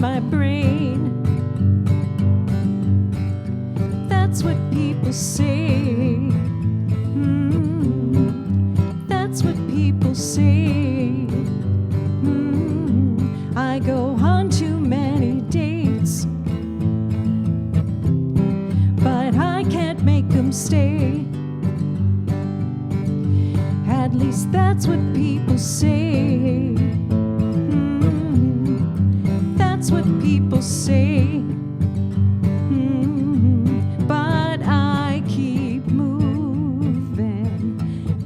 my brain. That's what people say. That's what people say. I go on too many dates, but I can't make them stay. At least that's what people say. That's what people say. But I keep moving,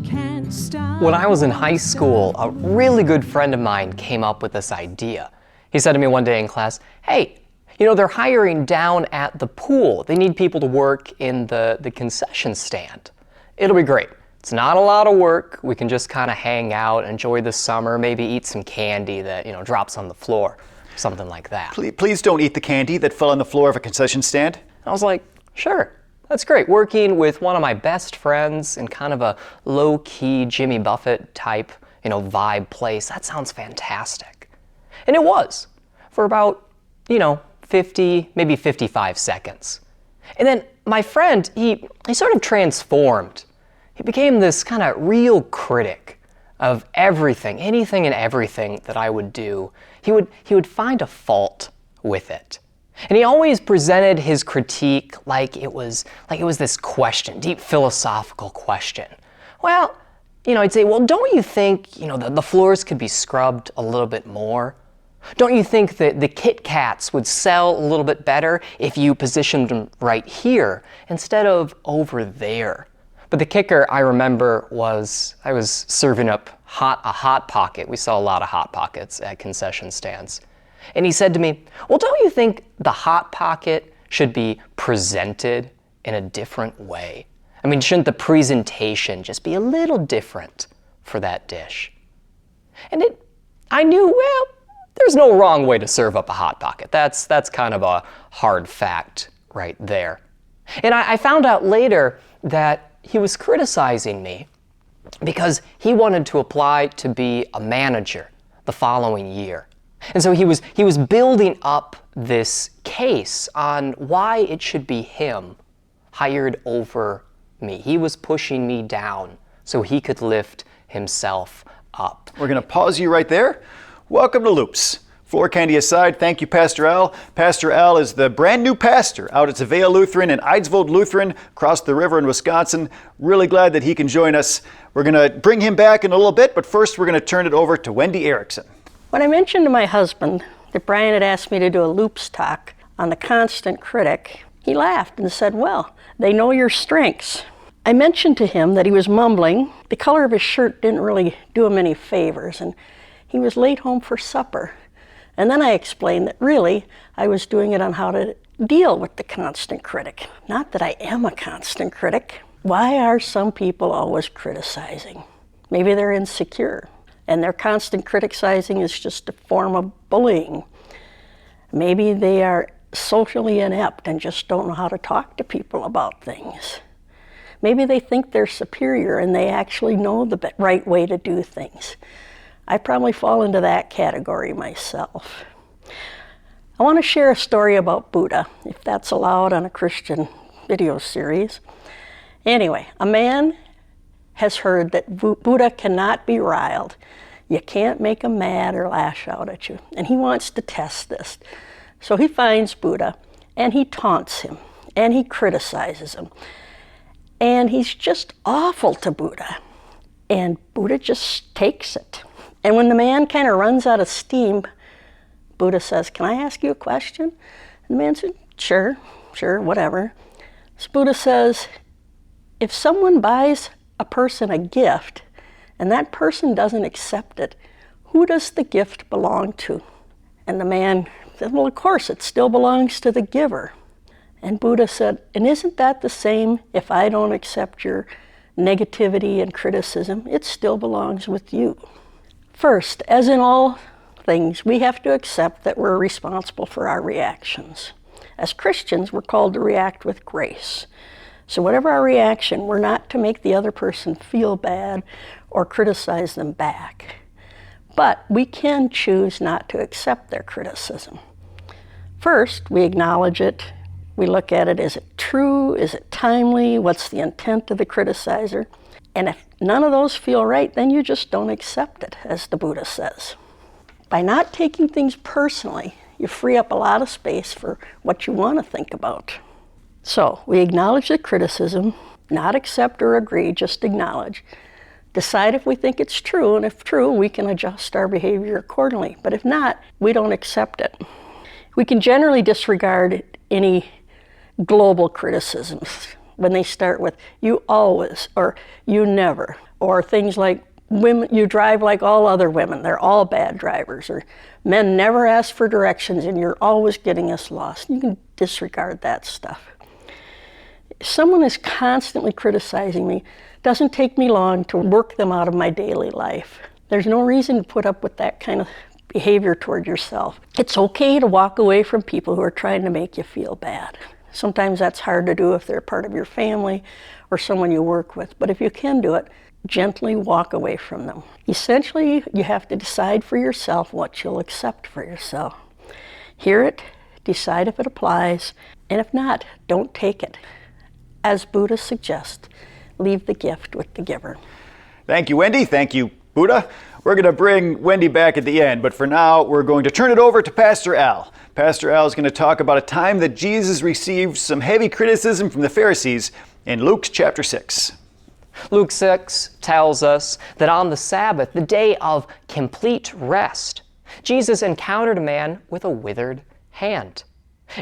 can't stop. When I was in high school, a really good friend of mine came up with this idea. He said to me one day in class, "Hey, you know, they're hiring down at the pool. They need people to work in the concession stand. It'll be great. It's not a lot of work. We can just kind of hang out, enjoy the summer, maybe eat some candy that, you know, drops on the floor, something like that." Please don't eat the candy that fell on the floor of a concession stand. I was like, sure, that's great. Working with one of my best friends in kind of a low-key Jimmy Buffett type, you know, vibe place, that sounds fantastic. And it was, for about, 50, maybe 55 seconds. And then my friend, he sort of transformed. He became this kind of real critic of everything, anything and everything that I would do. He would find a fault with it. And he always presented his critique like it was this question, deep philosophical question. Well, he'd say, well, don't you think, the floors could be scrubbed a little bit more? Don't you think that the Kit Kats would sell a little bit better if you positioned them right here instead of over there? But the kicker, I remember, was I was serving up a Hot Pocket. We saw a lot of Hot Pockets at concession stands. And he said to me, well, don't you think the Hot Pocket should be presented in a different way? I mean, shouldn't the presentation just be a little different for that dish? And I knew, well, there's no wrong way to serve up a Hot Pocket. That's kind of a hard fact right there. And I found out later that he was criticizing me because he wanted to apply to be a manager the following year. And so he was building up this case on why it should be him hired over me. He was pushing me down so he could lift himself up. We're going to pause you right there. Welcome to Loops. Floor candy aside, thank you, Pastor Al. Pastor Al is the brand new pastor out at Zavea Lutheran and Eidsvold Lutheran across the river in Wisconsin. Really glad that he can join us. We're going to bring him back in a little bit, but first we're going to turn it over to Wendy Erickson. When I mentioned to my husband that Brian had asked me to do a Loops talk on the constant critic, he laughed and said, well, they know your strengths. I mentioned to him that he was mumbling. The color of his shirt didn't really do him any favors, and he was late home for supper. And then I explained that really I was doing it on how to deal with the constant critic. Not that I am a constant critic. Why are some people always criticizing? Maybe they're insecure, and their constant criticizing is just a form of bullying. Maybe they are socially inept and just don't know how to talk to people about things. Maybe they think they're superior and they actually know the right way to do things. I probably fall into that category myself. I want to share a story about Buddha, if that's allowed on a Christian video series. Anyway, a man has heard that Buddha cannot be riled. You can't make him mad or lash out at you. And he wants to test this. So he finds Buddha and he taunts him and he criticizes him. And he's just awful to Buddha. And Buddha just takes it. And when the man kind of runs out of steam, Buddha says, can I ask you a question? And the man said, sure, whatever. So Buddha says, if someone buys a person a gift and that person doesn't accept it, who does the gift belong to? And the man said, well, of course, it still belongs to the giver. And Buddha said, and isn't that the same if I don't accept your negativity and criticism? It still belongs with you. First, as in all things, we have to accept that we're responsible for our reactions. As Christians, we're called to react with grace. So whatever our reaction, we're not to make the other person feel bad or criticize them back. But we can choose not to accept their criticism. First, we acknowledge it. We look at it, is it true? Is it timely? What's the intent of the criticizer? And if none of those feel right, then you just don't accept it, as the Buddha says. By not taking things personally, you free up a lot of space for what you want to think about. So we acknowledge the criticism, not accept or agree, just acknowledge. Decide if we think it's true, and if true, we can adjust our behavior accordingly. But if not, we don't accept it. We can generally disregard any global criticisms when they start with, you always, or you never, or things like, women, you drive like all other women, they're all bad drivers, or men never ask for directions and you're always getting us lost. You can disregard that stuff. If someone is constantly criticizing me, it doesn't take me long to work them out of my daily life. There's no reason to put up with that kind of behavior toward yourself. It's okay to walk away from people who are trying to make you feel bad. Sometimes that's hard to do if they're part of your family or someone you work with, but if you can do it, gently walk away from them. Essentially, you have to decide for yourself what you'll accept for yourself. Hear it, decide if it applies, and if not, don't take it. As Buddha suggests, leave the gift with the giver. Thank you, Wendy. Thank you, Buddha. We're going to bring Wendy back at the end, but for now, we're going to turn it over to Pastor Al. Pastor Al is going to talk about a time that Jesus received some heavy criticism from the Pharisees in Luke chapter 6. Luke 6 tells us that on the Sabbath, the day of complete rest, Jesus encountered a man with a withered hand.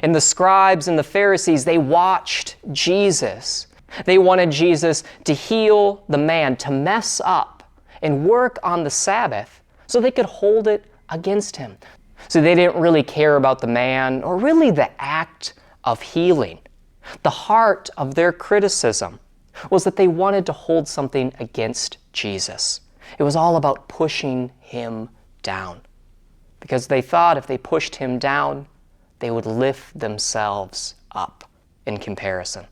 And the scribes and the Pharisees, they watched Jesus. They wanted Jesus to heal the man, to mess up and work on the Sabbath so they could hold it against him. So they didn't really care about the man or really the act of healing. The heart of their criticism was that they wanted to hold something against Jesus. It was all about pushing him down, because they thought if they pushed him down, they would lift themselves up in comparison.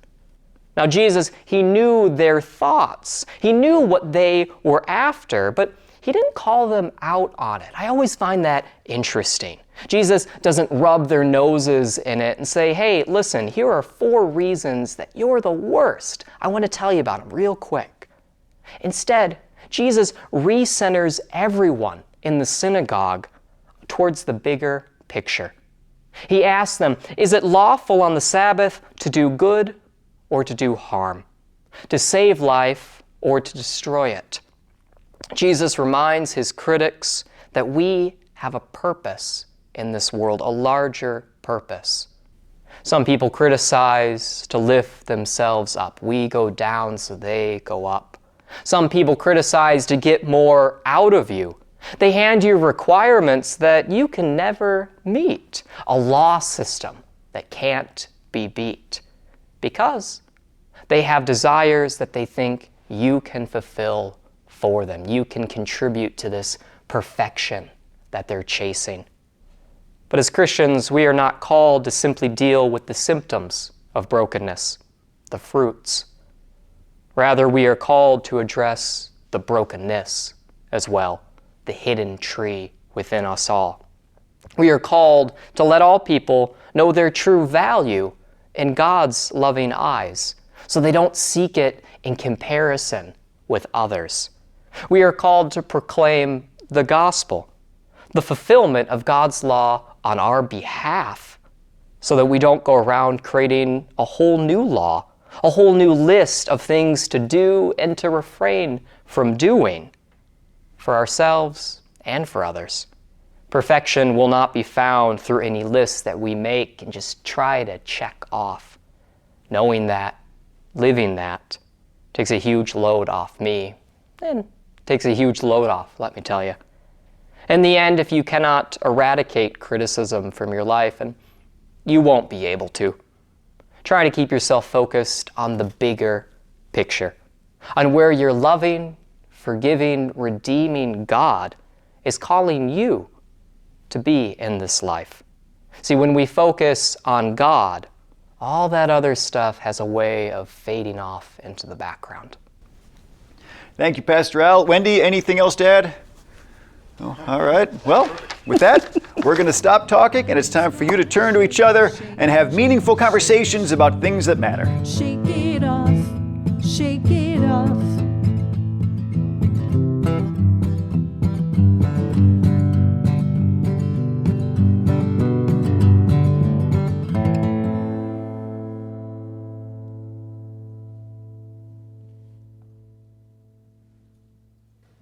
Now Jesus, he knew their thoughts. He knew what they were after, but he didn't call them out on it. I always find that interesting. Jesus doesn't rub their noses in it and say, hey, listen, here are 4 reasons that you're the worst. I want to tell you about them real quick. Instead, Jesus recenters everyone in the synagogue towards the bigger picture. He asks them, is it lawful on the Sabbath to do good or to do harm, to save life or to destroy it? Jesus reminds his critics that we have a purpose in this world, a larger purpose. Some people criticize to lift themselves up. We go down so they go up. Some people criticize to get more out of you. They hand you requirements that you can never meet, a law system that can't be beat, because they have desires that they think you can fulfill for them. You can contribute to this perfection that they're chasing. But as Christians, we are not called to simply deal with the symptoms of brokenness, the fruits. Rather, we are called to address the brokenness as well, the hidden tree within us all. We are called to let all people know their true value in God's loving eyes, so they don't seek it in comparison with others. We are called to proclaim the gospel, the fulfillment of God's law on our behalf, so that we don't go around creating a whole new law, a whole new list of things to do and to refrain from doing for ourselves and for others. Perfection will not be found through any lists that we make and just try to check off. Knowing that, living that, takes a huge load off me, and takes a huge load off, let me tell you. In the end, if you cannot eradicate criticism from your life, and you won't be able to, try to keep yourself focused on the bigger picture, on where your loving, forgiving, redeeming God is calling you to be in this life. See, when we focus on God, all that other stuff has a way of fading off into the background. Thank you, Pastor Al. Wendy, anything else to add? Oh, all right. Well, with that, we're going to stop talking, and it's time for you to turn to each other and have meaningful conversations about things that matter. Shake it off, shake it off.